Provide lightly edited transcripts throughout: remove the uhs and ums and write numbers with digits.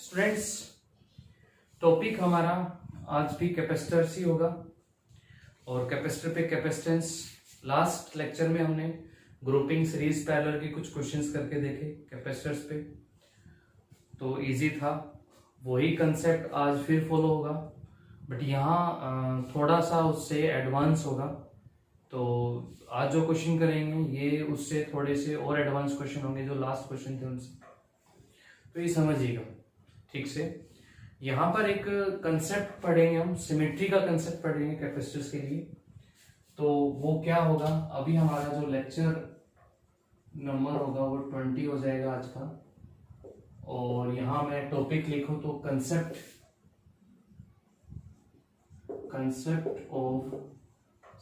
Students, topic हमारा आज भी कैपेसिटर्स ही होगा और कैपेसिटर पे कैपेसिटेंस। लास्ट लेक्चर में हमने ग्रुपिंग सीरीज पैरेलल के कुछ क्वेश्चंस करके देखे कैपेसिटर्स पे, तो इजी था। वही कंसेप्ट आज फिर फॉलो होगा, बट यहाँ थोड़ा सा उससे एडवांस होगा। तो आज जो क्वेश्चन करेंगे ये उससे थोड़े से और एडवांस क्वेश्चन होंगे जो लास्ट क्वेश्चन थे उनसे, तो ये समझिएगा ठीक से। यहाँ पर एक कंसेप्ट पढ़ेंगे हम, सिमेट्री का कंसेप्ट पढ़ेंगे कैपेसिटर्स के लिए। तो वो क्या होगा, अभी हमारा जो लेक्चर नंबर होगा वो 20 हो जाएगा आज का, और यहाँ मैं टॉपिक लिखूं तो concept of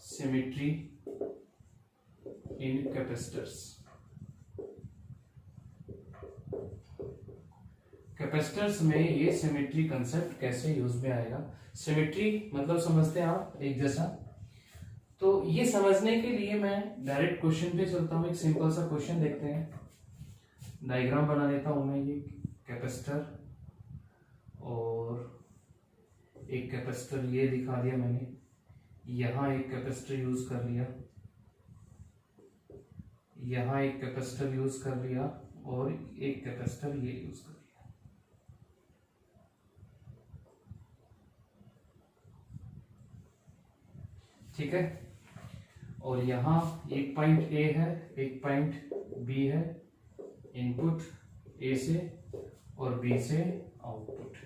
symmetry in capacitors. Capacitors में ये सिमेट्री कंसेप्ट कैसे यूज में आएगा। सिमेट्री मतलब समझते हैं आप, एक जैसा। तो ये समझने के लिए मैं डायरेक्ट क्वेश्चन पे चलता हूँ। एक सिंपल सा क्वेश्चन देखते हैं, डायग्राम बना लेता हूं मैं। ये कैपेसिटर और एक कैपेसिटर ये दिखा दिया मैंने, यहाँ एक कैपेसिटर यूज कर लिया, यहाँ एक कैपेसिटर यूज कर लिया और एक कैपेसिटर ये यूज कर लिया। ठीक है, और यहाँ एक पॉइंट ए है, एक पॉइंट बी है, इनपुट ए से और बी से आउटपुट।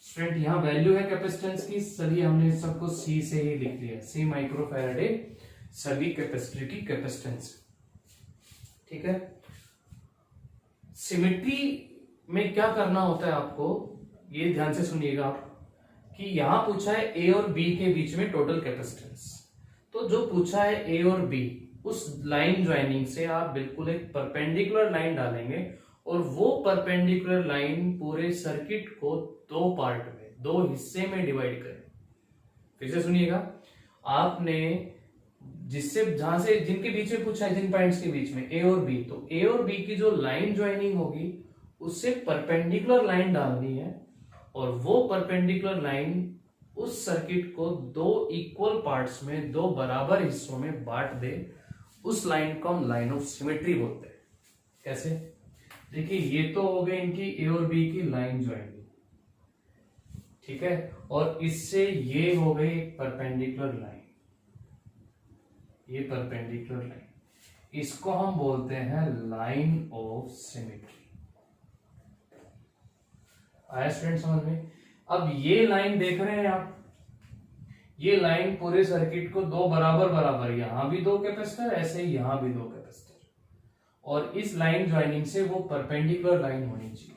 स्टूडेंट यहाँ वैल्यू है कैपेसिटेंस की, सभी हमने सबको सी से ही लिख लिया, सी माइक्रोफैराडे सभी कैपेसिटर की कैपेसिटेंस। ठीक है, सिमेट्री में क्या करना होता है आपको, ये ध्यान से सुनिएगा आप, कि यहां पूछा है ए और बी के बीच में टोटल कैपेसिटेंस। तो जो पूछा है ए और बी, उस लाइन ज्वाइनिंग से आप बिल्कुल एक परपेंडिकुलर लाइन डालेंगे और वो परपेंडिकुलर लाइन पूरे सर्किट को दो पार्ट में, दो हिस्से में डिवाइड करें। फिर से सुनिएगा, आपने जिससे जहां से जिनके बीच में पूछा है, जिन पॉइंट्स के बीच में ए और बी, तो ए और बी की जो लाइन ज्वाइनिंग होगी उससे परपेंडिकुलर लाइन डालनी है, और वो परपेंडिकुलर लाइन उस सर्किट को दो इक्वल पार्ट्स में, दो बराबर हिस्सों में बांट दे। उस लाइन को हम लाइन ऑफ सिमेट्री बोलते हैं। कैसे, देखिए ये तो हो गई इनकी ए और बी की लाइन ज्वाइनिंग, ठीक है, और इससे ये हो गई परपेंडिकुलर लाइन, ये परपेंडिकुलर लाइन, इसको हम बोलते हैं लाइन ऑफ सिमेट्री। आया स्टूडेंट समझ में? अब ये लाइन देख रहे हैं आप, ये लाइन पूरे सर्किट को दो बराबर, यहां भी दो कैपेसिटर, ऐसे ही यहां भी दो कैपेसिटर, और इस लाइन ज्वाइनिंग से वो परपेंडिकुलर लाइन होनी चाहिए।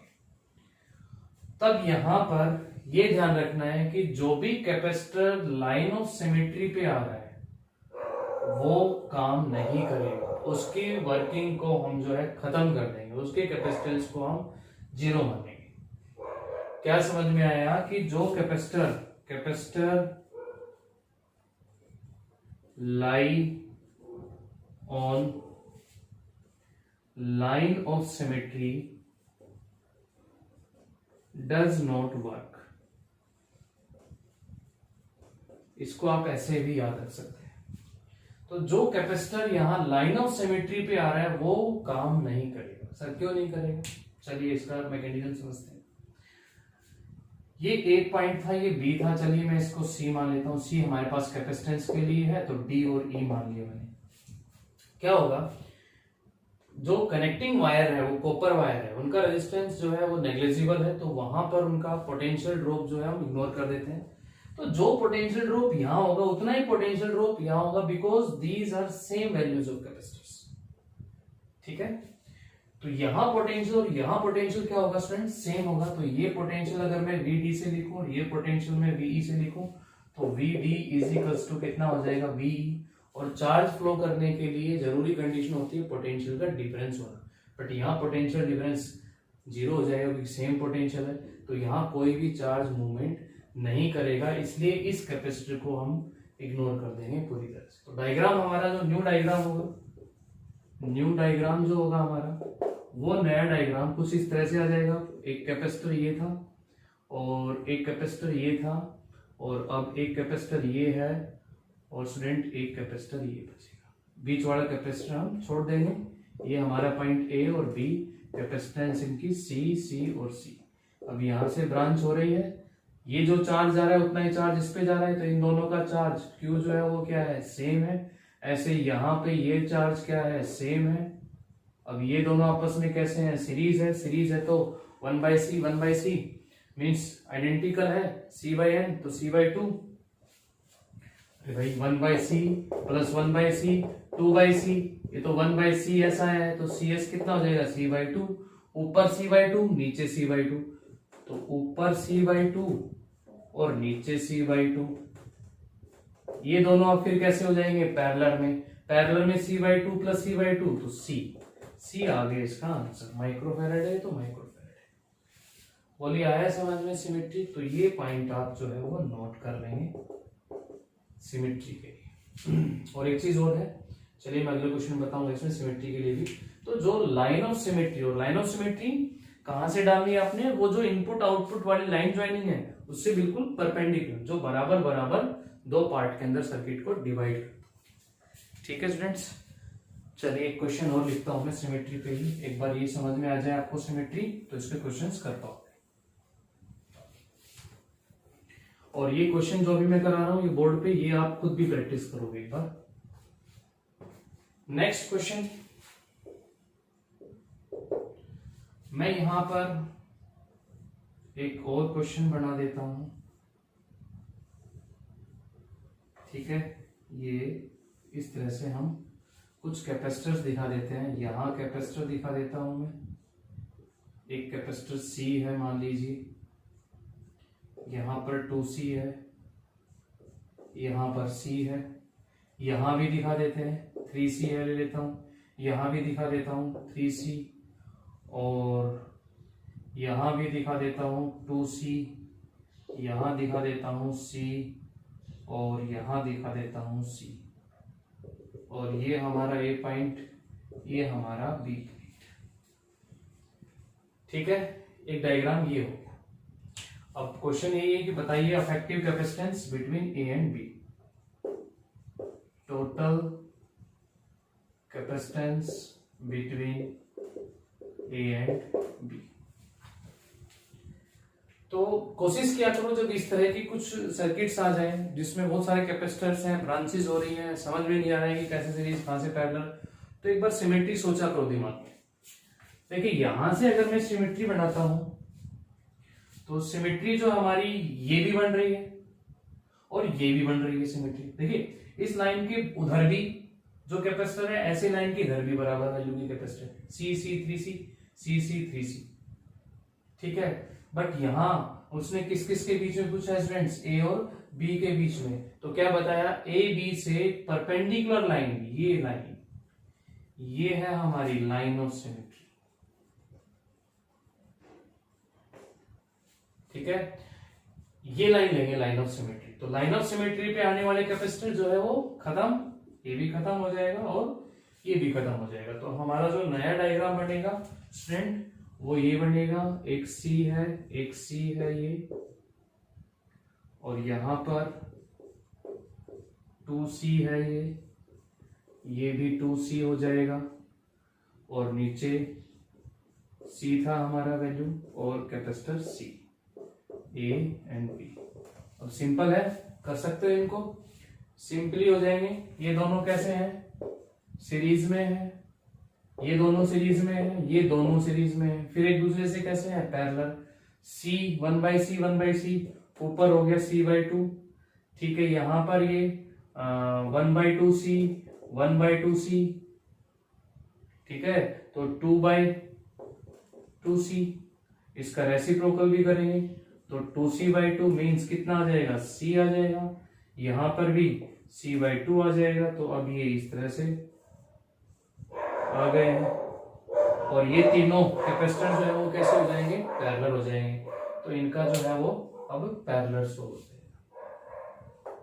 तब यहां पर ये ध्यान रखना है कि जो भी कैपेसिटर लाइन ऑफ सिमेट्री पे आ रहा है वो काम नहीं करेगा, उसकी वर्किंग को हम जो है खत्म कर देंगे, उसके कैपेसिटेंस को हम जीरो मानेंगे। क्या समझ में आया कि जो capacitor lie on line of symmetry does not work. इसको आप ऐसे भी याद रख सकते हैं। तो जो कैपेसिटर यहां लाइन ऑफ सिमेट्री पे आ रहा है वो काम नहीं करेगा। सर क्यों नहीं करेगा? चलिए इसका मैकेनिज्म समझते हैं। ये एक पॉइंट था, ये बी था, चलिए मैं इसको सी मान लेता हूं। सी हमारे पास कैपेसिटेंस के लिए है, तो डी और ई मान लिया मैंने। क्या होगा, जो कनेक्टिंग वायर है वो कॉपर वायर है, उनका रेजिस्टेंस जो है वो नेग्लिजिबल है, तो वहां पर उनका पोटेंशियल ड्रॉप जो है हम इग्नोर कर देते हैं। तो जो पोटेंशियल ड्रॉप यहां होगा उतना ही पोटेंशियल ड्रॉप यहां होगा, because these are same values of capacitors. ठीक है, तो यहां पोटेंशियल और यहां पोटेंशियल क्या होगा स्टूडेंट? सेम होगा। तो ये पोटेंशियल अगर मैं VD से लिखूं और ये पोटेंशियल मैं VE से लिखूं, तो VD इज इक्वल्स टू कितना हो जाएगा? VE। और चार्ज फ्लो करने के लिए जरूरी कंडीशन होती है पोटेंशियल का डिफरेंस होना, बट यहाँ पोटेंशियल डिफरेंस जीरो हो जाएगा क्योंकि सेम पोटेंशियल है, तो यहाँ कोई भी चार्ज मूवमेंट नहीं करेगा, इसलिए इस कैपेसिटर को हम इग्नोर कर देंगे पूरी तरह से। तो डायग्राम हमारा जो न्यू डायग्राम होगा, न्यू डायग्राम जो होगा हमारा वो नया डायग्राम कुछ इस तरह से आ जाएगा। एक कैपेसिटर ये था और एक कैपेसिटर ये था और अब एक कैपेसिटर ये है और स्टूडेंट एक कैपेसिटर ये बचेगा। बीच वाला कैपेसिटर हम छोड़ देंगे। ये हमारा पॉइंट ए और बी, कैपेसिटेंस इनकी सी, सी और सी। अब यहाँ से ब्रांच हो रही है, ये जो चार्ज जा रहा है उतना ही चार्ज इस पे जा रहा है, तो इन दोनों का चार्ज Q जो है वो क्या है, सेम है। ऐसे यहाँ पे ये चार्ज क्या है, सेम है। अब ये दोनों आपस में कैसे हैं, सीरीज है। सीरीज है तो 1/c 1/c मीन्स आइडेंटिकल है, c/n तो c/2। भाई 1/c प्लस 1/c 2/c, ये तो 1/c ऐसा है तो cs कितना हो जाएगा, c/2। ऊपर c/2 नीचे c/2, तो ऊपर c/2 और नीचे c/2। ये दोनों अब फिर कैसे हो जाएंगे, पैरेलल में। पैरेलल में c/2 प्लस c/2 तो c आ गया इसका आंसर। माइक्रोफैराड है तो माइक्रोफैराड है। बोलिए आया समझ में सिमेट्री? तो ये पॉइंट आप जो है वो नोट कर लेंगे सिमेट्री के लिए। और एक चीज और है, चलिए मैं अगले क्वेश्चन बताऊंगा इसमें सिमेट्री के लिए भी। तो जो लाइन ऑफ सिमेट्री, और लाइन ऑफ सिमेट्री कहां से डालनी है आपने, वो जो इनपुट आउटपुट वाली लाइन ज्वाइनिंग है उससे बिल्कुल परपेंडिकुलर, जो बराबर बराबर दो पार्ट के अंदर सर्किट को डिवाइड करता। ठीक है स्टूडेंट्स, चलिए एक क्वेश्चन और लिखता हूं मैं सिमेट्री पे ही। एक बार ये समझ में आ जाए आपको सिमेट्री तो इसके क्वेश्चंस कर पाओगे। और ये क्वेश्चन जो अभी मैं करा रहा हूं ये बोर्ड पे, ये आप खुद भी प्रैक्टिस करोगे एक बार। नेक्स्ट क्वेश्चन, मैं यहां पर एक और क्वेश्चन बना देता हूं। ठीक है, ये इस तरह से हम कुछ कैपेसिटर्स दिखा देते हैं। यहां कैपेसिटर दिखा देता हूं मैं, एक कैपेसिटर C है मान लीजिए, यहां पर 2C है, यहां पर C है, यहां भी दिखा देते हैं 3C है, ले लेता हूं, यहां भी दिखा देता हूं 3C, और यहां भी दिखा देता हूं 2C, यहां दिखा देता हूं C, और यहां दिखा देता हूं C। और ये हमारा A पॉइंट, ये हमारा B पॉइंट। ठीक है, एक डायग्राम ये हो। अब क्वेश्चन यही है कि बताइए effective capacitance between A and B। Total capacitance between A and B। तो कोशिश किया करो जब इस तरह की कुछ सर्किट्स आ जाए जिसमें बहुत सारे कैपेसिटर्स हैं, ब्रांचेस हो रही हैं, समझ में नहीं आ रहा है कि कैसे सीरीज कहां से पैरेलल, तो एक बार सिमेट्री सोचा करो दिमाग में। देखिए यहां से अगर मैं सिमेट्री बनाता हूं तो सिमेट्री जो हमारी ये भी बन रही है और ये भी बन रही है सिमेट्री। देखिए इस लाइन के उधर भी जो कैपेसिटर है, ऐसे लाइन के इधर भी बराबर वैल्यू की कैपेसिटर, C3C C3C। ठीक है, बट यहां उसने किस किस के बीच में पूछा है स्टूडेंट्स, A और B के बीच में। तो क्या बताया, A B से परपेंडिकुलर लाइन, ये लाइन, ये है हमारी लाइन ऑफ सिमेट्री। ठीक है, ये लाइन लेंगे लाइन ऑफ सिमेट्री। तो लाइन ऑफ सिमेट्री पे आने वाले कैपेसिटर जो है वो खत्म, ये भी खत्म हो जाएगा और ये भी खत्म हो जाएगा। तो हमारा जो नया डायग्राम बनेगा स्टूडेंट वो ये बनेगा, एक C है, एक C है ये, और यहां पर 2C है ये भी 2C हो जाएगा, और नीचे C था हमारा वैल्यू और capacitor C, A and B। अब सिंपल है, कर सकते हो इनको, सिंपली हो जाएंगे। ये दोनों कैसे हैं, सीरीज में है, ये दोनों सीरीज में है, ये दोनों सीरीज में है, फिर एक दूसरे से कैसे है, पैरेलल। C 1/C 1/C, ऊपर हो गया C/2। ठीक है, यहां पर ये 1/2C 1/2C। ठीक है, तो 2/2C, इसका रेसिप्रोकल भी करेंगे तो 2C/2 मीन्स कितना आ जाएगा, C आ जाएगा। यहां पर भी C/2 आ जाएगा। तो अब ये इस तरह से आ गए हैं, और ये तीनों कैपेसिटर जो है वो कैसे हो जाएंगे, पैरेलल हो जाएंगे। तो इनका जो है वो अब पैरेलल शो हो जाएगा।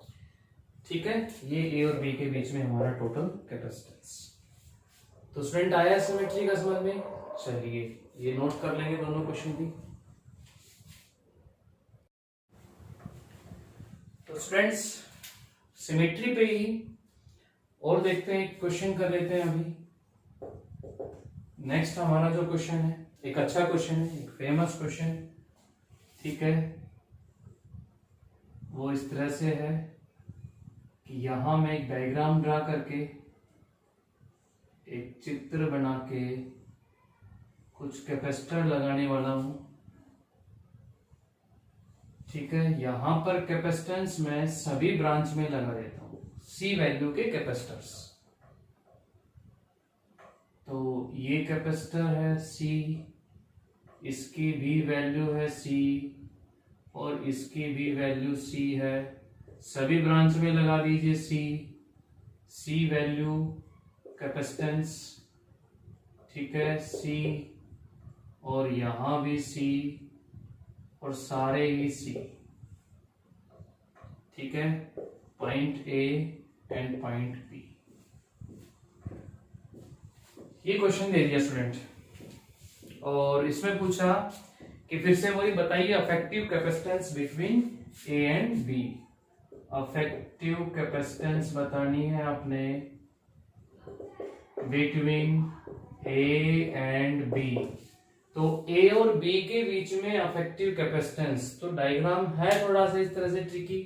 ठीक है, ये A और B के बीच में हमारा टोटल कैपेसिटेंस। तो स्टूडेंट आया सिमेट्री का समझ में। चलिए ये नोट कर लेंगे दोनों क्वेश्चन भी। तो स्टूडेंट्स सिमेट्री पे ही और देखते हैं, क्वेश्चन कर लेते हैं अभी। नेक्स्ट हमारा जो क्वेश्चन है एक अच्छा क्वेश्चन है, एक फेमस क्वेश्चन, ठीक है। वो इस तरह से है कि यहां मैं एक डायग्राम ड्रा करके, एक चित्र बना के कुछ कैपेसिटर लगाने वाला हूं, ठीक है। यहां पर कैपेसिटेंस मैं सभी ब्रांच में लगा देता हूं, सी वैल्यू के कैपेसिटर्स। तो ये कैपेसिटर है सी, इसकी भी वैल्यू है सी, और इसकी भी वैल्यू सी है। सभी ब्रांच में लगा दीजिए सी वैल्यू कैपेसिटेंस, ठीक है, सी, और यहां भी सी, और सारे ही सी, ठीक है। Point A and point B. ये क्वेश्चन दे दिया स्टूडेंट, और इसमें पूछा कि फिर से वही बताइए effective capacitance between A and B. Effective capacitance बतानी है आपने बिटवीन ए एंड बी। तो ए और बी के बीच में अफेक्टिव कैपेसिटेंस, तो डायग्राम है थोड़ा सा इस तरह से ट्रिकी।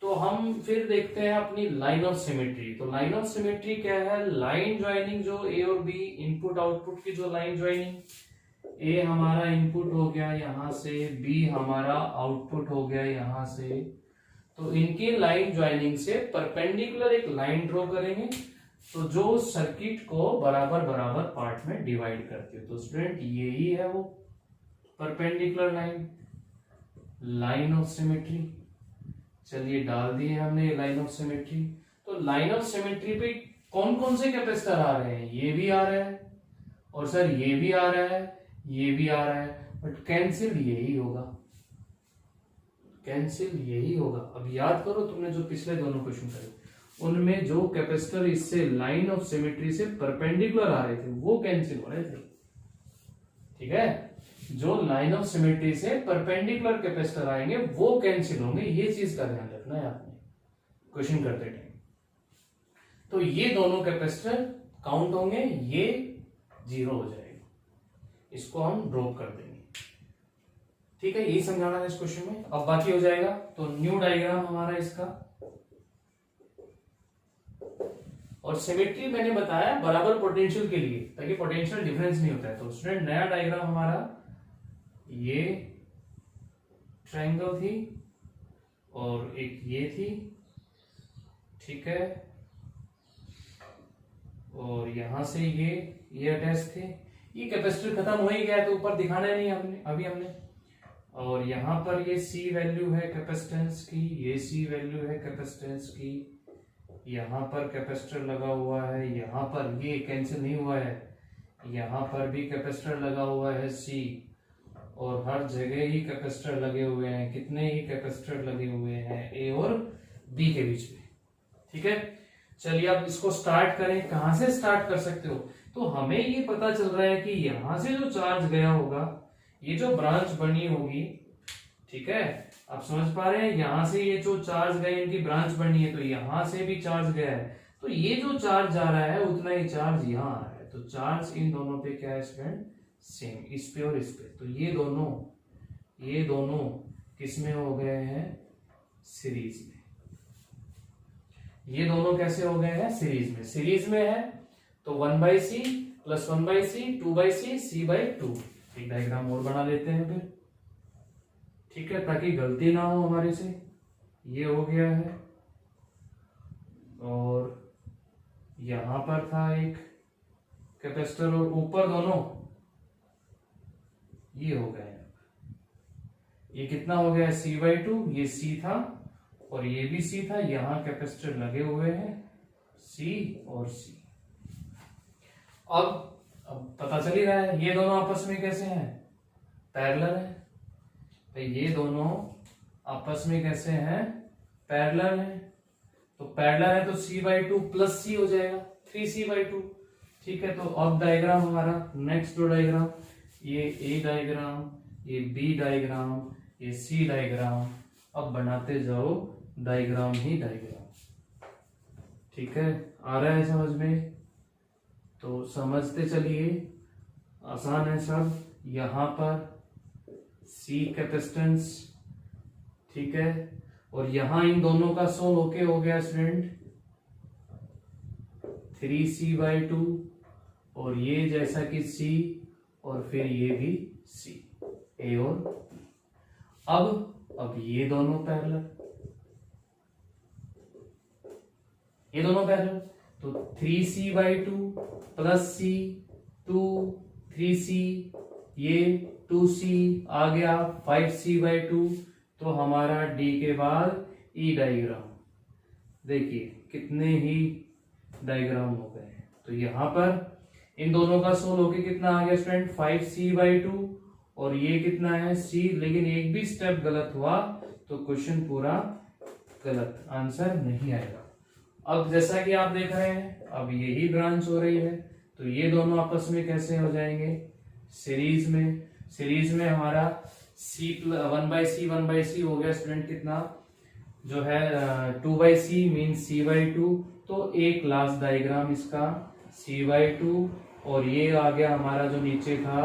तो हम फिर देखते हैं अपनी लाइन ऑफ सिमेट्री। तो लाइन ऑफ सिमेट्री क्या है? लाइन ज्वाइनिंग, जो ए और बी इनपुट आउटपुट की जो लाइन ज्वाइनिंग, ए हमारा इनपुट हो गया यहां से, बी हमारा आउटपुट हो गया यहां से। तो इनकी लाइन ज्वाइनिंग से परपेंडिकुलर एक लाइन ड्रॉ करेंगे, तो जो सर्किट को बराबर बराबर पार्ट में डिवाइड करती है। तो स्टूडेंट यही है वो perpendicular line, line of symmetry. चलिए डाल दिए हमने लाइन ऑफ सिमेट्री। तो लाइन ऑफ सिमेट्री पे कौन कौन से कैपेसिटर आ रहे हैं? ये भी आ रहा है, और सर ये भी आ रहा है, ये भी आ रहा है, बट कैंसिल यही होगा, कैंसिल यही होगा। अब याद करो तुमने जो पिछले दोनों क्वेश्चन करे, उनमें जो कैपेसिटर इससे लाइन ऑफ सिमेट्री से परपेंडिकुलर आ रहे थे वो कैंसिल हो रहे थे, ठीक है। जो लाइन ऑफ सिमेट्री से परपेंडिकुलर कैपेसिटर आएंगे वो कैंसिल होंगे, ये चीज का ध्यान रखना है आपने क्वेश्चन करते टाइम। तो ये दोनों कैपेसिटर काउंट होंगे, ये 0 हो जाएगा, इसको हम ड्रॉप कर देंगे, ठीक है। यही समझाना है इस क्वेश्चन में। अब बाकी हो जाएगा तो न्यू डायग्राम हमारा इसका, और सिमेट्री मैंने बताया बराबर पोटेंशियल के लिए, ताकि पोटेंशियल डिफरेंस नहीं होता है। तो स्टूडेंट नया डायग्राम हमारा ये ट्रायंगल थी और एक ये थी, ठीक है, और यहां से ये अटैच थे। ये कैपेसिटर खत्म हो ही गया तो ऊपर दिखाना ही नहीं हमने हमने। और यहां पर ये सी वैल्यू है कैपेसिटेंस की, ये सी वैल्यू है कैपेसिटेंस की, यहां पर कैपेसिटर लगा हुआ है, यहां पर ये कैंसिल नहीं हुआ है, यहां पर भी कैपेसिटर लगा हुआ है सी, और हर जगह ही कैपेसिटर लगे हुए हैं। कितने ही कैपेसिटर लगे हुए हैं ए और बी के बीच में, ठीक है। चलिए अब इसको स्टार्ट करें। कहां से स्टार्ट कर सकते हो? तो हमें ये पता चल रहा है कि यहां से जो चार्ज गया होगा, ये जो ब्रांच बनी होगी, ठीक है, आप समझ पा रहे हैं, यहां से ये जो चार्ज गए इनकी ब्रांच बनी है, तो यहां से भी चार्ज गया है, तो ये जो चार्ज जा रहा है उतना ही चार्ज यहां आ रहा है। तो चार्ज इन दोनों पे क्या है स्टूडेंट? सेम, इस पे और इस पे। तो ये दोनों किस में हो गए हैं? सीरीज में। ये दोनों कैसे हो गए हैं? सीरीज में। सीरीज में है तो 1/c plus 1/c 2/c c/2। एक डायग्राम और बना लेते हैं फिर, ठीक है, ताकि गलती ना हो हमारे से। ये हो गया है, और यहां पर था एक कैपेसिटर, और ऊपर दोनों ये हो गए। ये कितना हो गया? c/2। ये c था और ये भी c था, यहां कैपेसिटर लगे हुए हैं c और c। अब पता चल ही रहा है ये दोनों आपस में कैसे हैं? पैरेलल है। तो ये दोनों आपस में कैसे हैं? पैरेलल है। तो पैरेलल है तो c/2 प्लस c हो जाएगा, 3c/2, ठीक है, तो अब डायग्राम हमारा नेक्स्ट दो डायग्राम, ये ए डायग्राम, ये बी डायग्राम, ये सी डायग्राम। अब बनाते जाओ डायग्राम ही डायग्राम। ठीक है, आ रहा है समझ में? तो समझते चलिए, आसान है सब। यहां पर सी कैपेसिटेंस, ठीक है, और यहां इन दोनों का सोल ओके हो गया स्टूडेंट, 3C/2, और ये जैसा कि C, और फिर ये भी C, A और अब ये दोनों पैरेलल, ये दोनों पैरेलल, तो 3C/2 प्लस C, 2 3C, ये 2C आ गया 5C/2। तो हमारा D के बाद E डायग्राम, देखिए कितने ही डायग्राम हो गए। तो यहां पर इन दोनों का सोल होके कितना आ गया स्टूडेंट, 5C/2, और ये कितना है C, लेकिन एक भी स्टेप गलत हुआ तो क्वेश्चन पूरा गलत, आंसर नहीं आएगा। अब जैसा कि आप देख रहे हैं, अब यही ब्रांच हो रही है, तो ये दोनों आपस में कैसे हो जाएंगे, सीरीज में। सीरीज में हमारा 1/C हो गया स्टूडेंट, कितना जो है 2/C मीन C/2। तो एक लास्ट डायग्राम इसका C/2, और ये आ गया हमारा जो नीचे था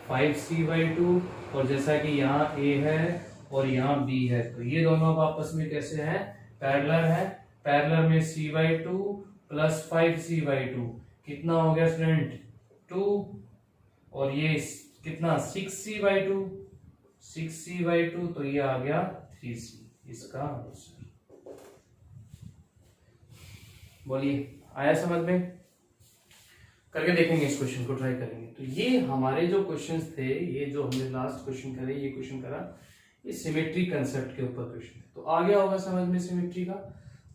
5C/2, और जैसा कि यहाँ A है और यहाँ B है, तो ये दोनों आपस में कैसे हैं, पैरेलल है। पैरेलल में C/2 प्लस 5C/2 कितना हो गया स्टूडेंट, 2, और ये कितना 6C/2, 6C/2, तो ये आ गया 3C, इसका आंसर। बोलिए, आया समझ में? करके देखेंगे, इस क्वेश्चन को ट्राई करेंगे। तो ये हमारे जो क्वेश्चंस थे, ये जो हमने लास्ट क्वेश्चन करे, ये क्वेश्चन करा, ये सिमेट्री कंसेप्ट के ऊपर क्वेश्चन है। तो आ गया होगा समझ में सिमेट्री का।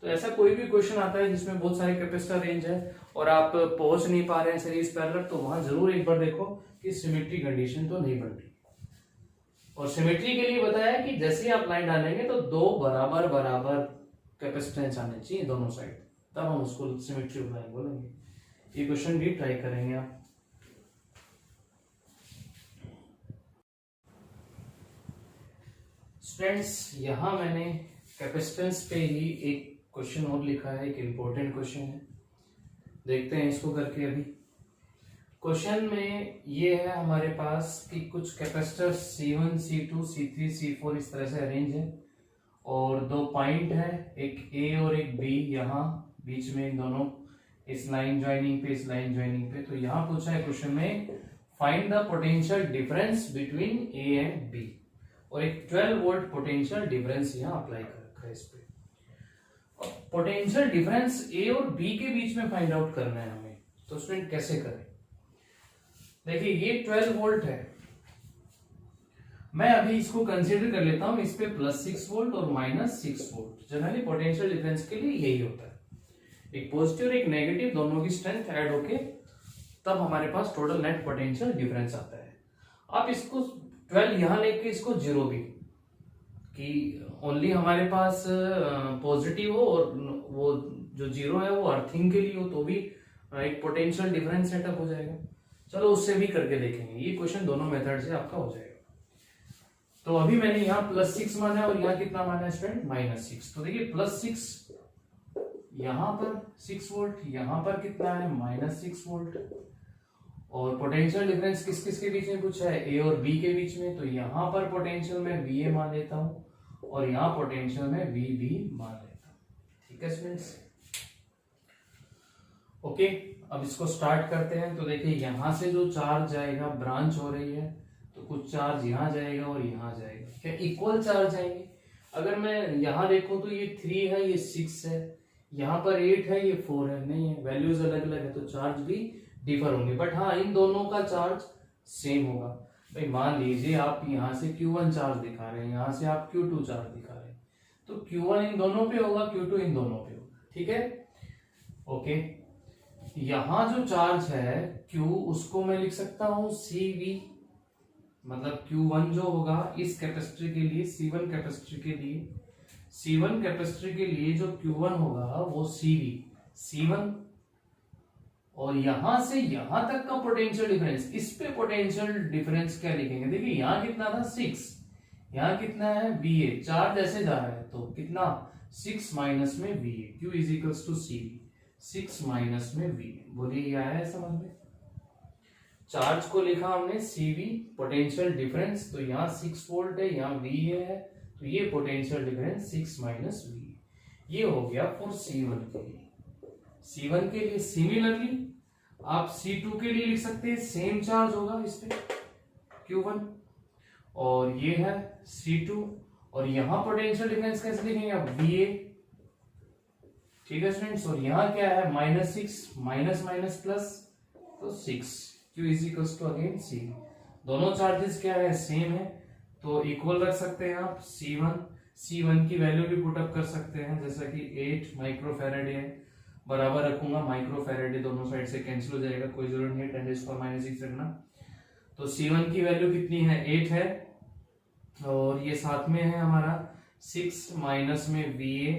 तो ऐसा कोई भी क्वेश्चन आता है जिसमें बहुत सारे कैपेसिटर रेंज है और आप पहुंच नहीं पा रहे हैं सीरीज पैरेलल, तो वहां जरूर एक बार देखो कि सिमेट्री कंडीशन तो नहीं बन रही। और सिमेट्री के लिए बताया कि जैसे आप लाइन डालेंगे तो दो बराबर बराबर कैपेसिटेंस आने चाहिए दोनों साइड, तब हम उसको सिमेट्री लाइन बोलेंगे। ये क्वेश्चन भी ट्राई करेंगे आप। स्टूडेंट्स, यहां मैंने कैपेसिटेंस पे ही एक क्वेश्चन और लिखा है, एक इंपॉर्टेंट क्वेश्चन है, देखते हैं इसको करके। अभी क्वेश्चन में ये है हमारे पास कि कुछ capacitor C1, C2, C3, C4 इस तरह से अरेंज है, और दो पॉइंट है, एक A और एक B, यहाँ बीच में इन दोनों, इस लाइन ज्वाइनिंग पे, इस लाइन ज्वाइनिंग पे। तो यहाँ पूछा है क्वेश्चन में, find the potential difference between A and B, और एक 12 वोल्ट पोटेंशियल डिफरेंस यहाँ अप्लाई कर रखा है इस पे। पोटेंशियल डिफरेंस A और B के बीच में फाइंड आउट करना है हमें, तो स्टूडेंट कैसे करें? देखिए ये 12 वोल्ट है, मैं अभी इसको कंसीडर कर लेता हूं, इस पे +6 वोल्ट और -6 वोल्ट। जनरली पोटेंशियल डिफरेंस के लिए यही होता है, एक पॉजिटिव और एक नेगेटिव दोनों की स्ट्रेंथ ऐड होके तब हमारे पास टोटल नेट पोटेंशियल डिफरेंस आता है। आप इसको 12 यहां लेके इसको 0 भी, कि ओनली हमारे पास पॉजिटिव हो और वो जो 0 है वो अर्थिंग के लिए हो, तो भी एक पोटेंशियल डिफरेंस सेटअप हो जाएगा। चलो उससे भी करके देखेंगे, ये क्वेश्चन दोनों मेथड से आपका हो जाएगा। तो अभी मैंने यहाँ +6 माना है और यहाँ कितना माना है स्टूडेंट, -6। तो देखिए +6 यहाँ पर 6 वोल्ट, यहाँ पर कितना है -6 वोल्ट, और पोटेंशियल डिफरेंस किस किस के बीच में पूछा है, A और B के बीच में। तो यहाँ पर पोटेंशियल में VA मान लेता हूं और यहाँ पोटेंशियल में VB मान लेता हूं। ठीक है स्टूडेंट्स, ओके। अब इसको स्टार्ट करते हैं। तो देखिए यहाँ से जो चार्ज जाएगा, ब्रांच हो रही है, तो कुछ चार्ज यहाँ जाएगा और यहाँ जाएगा, क्या इक्वल चार्ज आएंगे। अगर मैं यहाँ देखूं तो ये 3 है, ये 6 है, यहाँ पर 8 है, ये 4 है, नहीं है, वैल्यूज अलग अलग है, तो चार्ज भी डिफर होंगे। बट हाँ, इन दोनों का चार्ज सेम होगा। भाई मान लीजिए आप यहाँ से Q1 चार्ज दिखा रहे हैं, यहाँ से आप Q2 चार्ज दिखा रहे हैं, तो Q1 इन दोनों पे होगा, Q2 इन दोनों पे होगा। ठीक है, ओके। यहाँ जो चार्ज है Q, उसको मैं लिख सकता हूं CV, मतलब Q1 जो होगा इस कैपेसिटर के लिए, C1 कैपेसिटर के लिए, C1 कैपेसिटर के लिए जो Q1 होगा वो CV, C1, और यहां से यहां तक का पोटेंशियल डिफरेंस, इस पे पोटेंशियल डिफरेंस क्या लिखेंगे, देखिए यहां कितना था 6, यहां कितना है VA, चार्ज ऐसे जा रहा है तो कितना 6 माइनस में VA, Q is equals to CV, 6 minus में VA। बोलिए ये आया है समझ में। चार्ज को लिखा हमने CV पोटेंशियल डिफरेंस, तो यहाँ 6 वोल्ट है, यहाँ VA है, तो ये पोटेंशियल डिफरेंस 6 माइनस VA। ये हो गया फॉर C1 के लिए। C1 के लिए सिमिलरली आप C2 के लिए लिख सकते हैं, सेम चार्ज होगा इस पे Q1, और ये है C2, और यहां पोटेंशियल डिफरेंस कैसे लिखेंगे आप, VA, ठीक है स्टूडेंट्स। और यहाँ क्या है -6, माइनस माइनस प्लस, तो 6, Q is equals to again C। दोनों चार्जेस क्या है, सेम है, तो इक्वल रख सकते हैं आप। C1 की वैल्यू भी पुट अप कर सकते हैं, जैसा कि 8 माइक्रोफैराडे है, बराबर रखूंगा, माइक्रोफैराडे दोनों साइड से कैंसिल हो जाएगा, कोई जरूरत नहीं है 10⁻⁻�6 रखना। तो C1 की वैल्यू कितनी है, 8 है, और ये साथ में है हमारा 6 माइनस में VA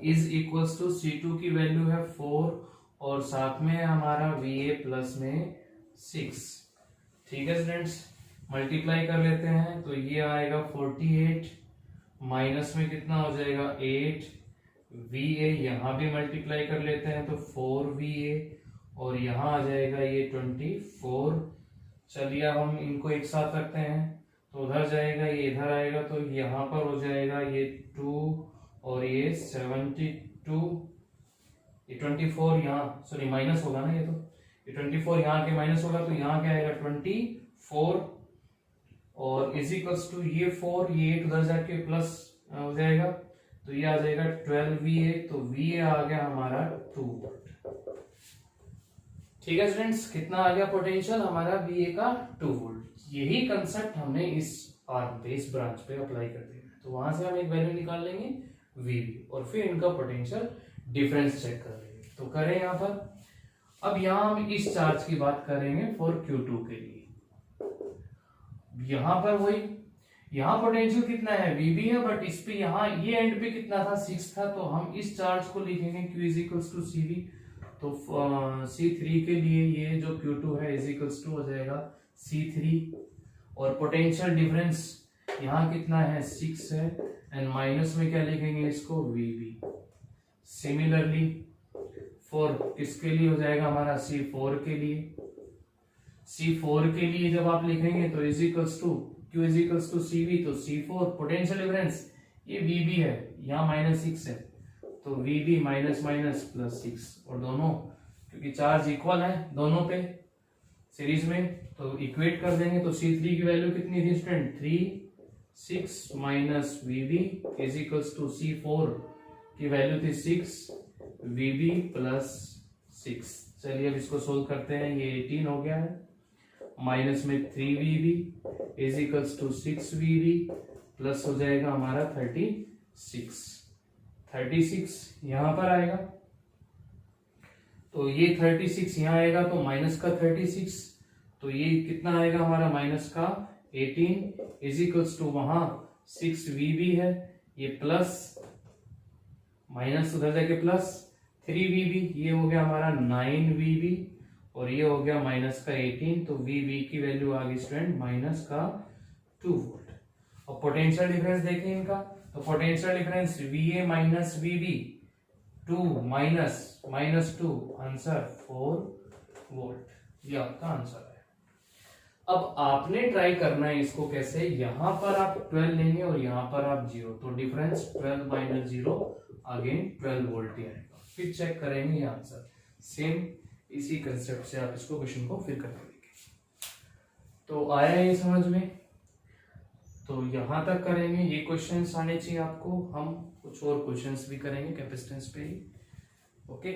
is equals to C2 की वैल्यू है 4, और साथ में है हमारा VA प्लस में 6, ठीक है स्टूडेंट्स। मल्टीप्लाई कर लेते हैं तो ये आएगा 48, माइनस में कितना हो जाएगा 8, VA यहां भी मल्टीप्लाई कर लेते हैं तो 4VA, और यहां आ जाएगा ये 24। चलिए अब हम इनको एक साथ रखते हैं, तो उधर जाएगा ये इधर आएगा, तो यहां पर हो जाएगा ये 2 और ये 72, ये 24 यहाँ, सॉरी माइनस होगा ना, ये 24 यहाँ के माइनस होगा, तो यहाँ क्या आएगा 24, और इज इक्वल्स टू ये 4, ये 8 उधर जाके प्लस हो जाएगा, तो ये आ जाएगा 12VA, तो VA आ गया हमारा 2 वोल्ट, ठीक है स्टूडेंट्स। कितना आ गया पोटेंशियल हमारा VA का 2 वोल्ट। यही कंसेप्ट हमने इस बेस ब्रांच पे अप्लाई कर दिया, तो वहां से हम एक वैल्यू निकाल लेंगे VB, और फिर इनका पोटेंशियल डिफरेंस चेक कर लेंगे। तो करें यहाँ पर, अब यहाँ हम इस चार्ज की बात करेंगे फॉर Q2 के लिए। यहां पर वही, यहां पोटेंशियल कितना है VB है, बट इस पे यहाँ ये एंड पे कितना था 6 था, तो हम इस चार्ज को लिखेंगे Q is equals to CV। तो C3 के लिए ये जो Q2 है इज इक्वल्स टू हो जाएगा C3, और पोटेंशियल डिफरेंस यहाँ कितना है 6 है, एंड माइनस में क्या लिखेंगे इसको VB। सिमिलरली फॉर किसके लिए हो जाएगा हमारा C4 के लिए, C4 के लिए जब आप लिखेंगे तो is equals to Q is equals to CV, तो C4 पोटेंशियल डिफरेंस ये VB है, यहाँ -6 है, तो VB माइनस माइनस प्लस 6, और दोनों क्योंकि चार्ज इक्वल है दोनों पे सीरीज में, तो इक्वेट कर देंगे, तो C3 की वैल्यू कितनी थी student 3, 6 minus VB is equals to C4 की वैल्यू थी 6, VB प्लस 6। चलिए अब इसको सोल्व करते हैं, ये 18 हो गया है, माइनस में 3VB is equals to 6VB, plus हो जाएगा हमारा 36 यहां पर आएगा, तो ये 36 यहां आएगा, तो माइनस का 36, तो ये कितना आएगा हमारा माइनस का 18 इज इक्वल्स टू वहां 6VB है, ये प्लस माइनस उधर जाके प्लस 3VB, ये हो गया हमारा 9VB, और ये हो गया माइनस का 18, तो VB की वैल्यू आ गई स्टूडेंट माइनस का 2 वोल्ट। और पोटेंशियल डिफरेंस देखें इनका, तो potential difference VA minus VB 2 minus 2, answer 4 volt, ये आपका आंसर है। अब आपने ट्राई करना है इसको कैसे, यहां पर आप 12 लेंगे और यहां पर आप 0, तो डिफरेंस 12 माइनस 0 अगेन 12 वोल्ट ही आएगा, फिर चेक करेंगे ये आंसर। सेम इसी कंसेप्ट से आप इसको क्वेश्चन को फिर कर देंगे। तो आया ये समझ में, तो यहां तक करेंगे, ये क्वेश्चंस आने चाहिए आपको, हम कुछ और क्वेश्चंस भी करेंगे कैपेसिटेंस पे ही। ओके।